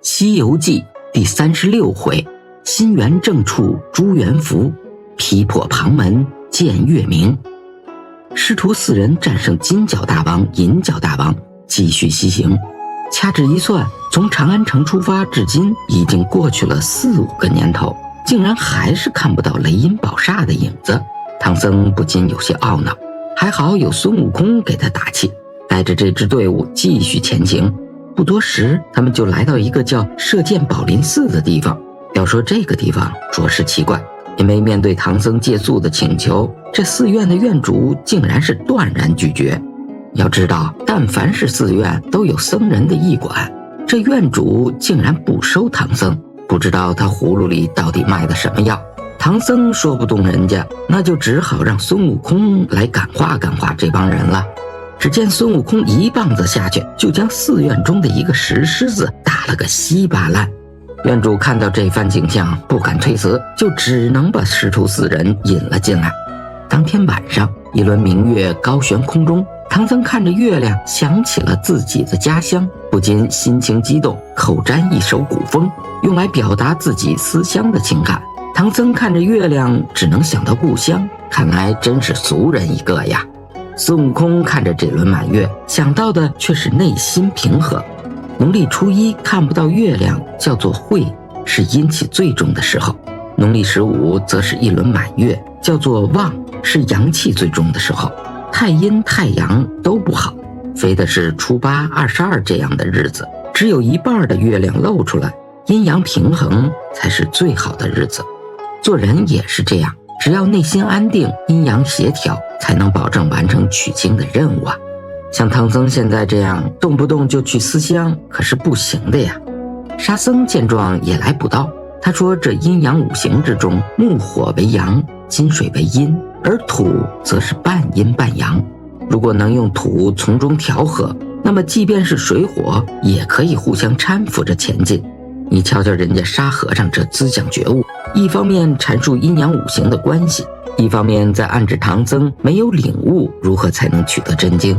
西游记第36回，心猿正处朱元福，劈破旁门见月明。师徒四人战胜金角大王、银角大王，继续西行。掐指一算，从长安城出发至今已经过去了4、5个年头，竟然还是看不到雷音宝刹的影子。唐僧不禁有些懊恼，还好有孙悟空给他打气，带着这支队伍继续前行。不多时，他们就来到一个叫射箭宝林寺的地方。要说这个地方着实奇怪，因为面对唐僧借宿的请求，这寺院的院主竟然是断然拒绝。要知道，但凡是寺院都有僧人的驿馆，这院主竟然不收唐僧，不知道他葫芦里到底卖的什么药。唐僧说不动人家，那就只好让孙悟空来感化感化这帮人了。只见孙悟空一棒子下去，就将寺院中的一个石狮子打了个稀巴烂。院主看到这番景象，不敢推辞，就只能把师徒4人引了进来。当天晚上，一轮明月高悬空中，唐僧看着月亮，想起了自己的家乡，不禁心情激动，口占一首古风，用来表达自己思乡的情感。唐僧看着月亮，只能想到故乡，看来真是俗人一个呀。孙悟空看着这轮满月，想到的却是内心平和。农历初1看不到月亮叫做晦，是阴气最重的时候；农历15则是一轮满月，叫做旺，是阳气最重的时候。太阴太阳都不好，非的是初8、22这样的日子，只有一半的月亮露出来，阴阳平衡才是最好的日子。做人也是这样，只要内心安定，阴阳协调，才能保证完成取经的任务啊。像唐僧现在这样动不动就去思乡，可是不行的呀。沙僧见状也来补刀，他说这阴阳5行之中，木火为阳，金水为阴，而土则是半阴半阳。如果能用土从中调和，那么即便是水火也可以互相搀扶着前进。你瞧瞧人家沙和尚这思想觉悟，一方面阐述阴阳5行的关系，一方面在暗指唐僧没有领悟如何才能取得真经。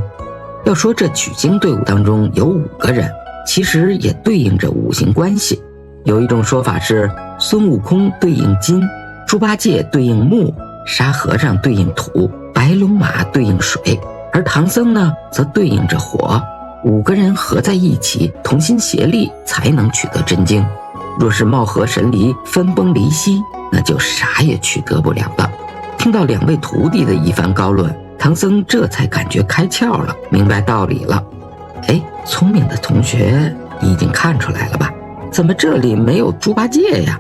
要说这取经队伍当中有5个人，其实也对应着5行关系。有一种说法是孙悟空对应金，猪八戒对应木，沙和尚对应土，白龙马对应水，而唐僧呢则对应着火。5个人合在一起，同心协力才能取得真经。若是貌合神离，分崩离析，那就啥也取得不了了。听到2位徒弟的一番高论，唐僧这才感觉开窍了，明白道理了。聪明的同学已经看出来了吧？怎么这里没有猪八戒呀？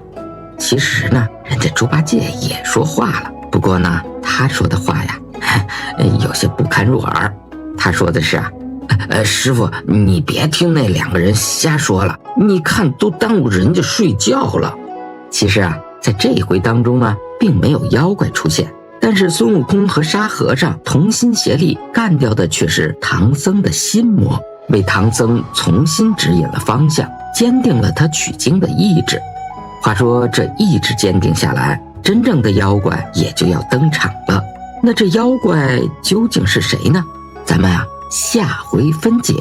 其实呢，人家猪八戒也说话了，不过呢，他说的话呀，有些不堪入耳。他说的是师傅，你别听那2个人瞎说了，你看都耽误人家睡觉了。其实在这一回当中呢，并没有妖怪出现，但是孙悟空和沙和尚同心协力干掉的却是唐僧的心魔，为唐僧重新指引了方向，坚定了他取经的意志。话说这意志坚定下来，真正的妖怪也就要登场了。那这妖怪究竟是谁呢？咱们下回分解。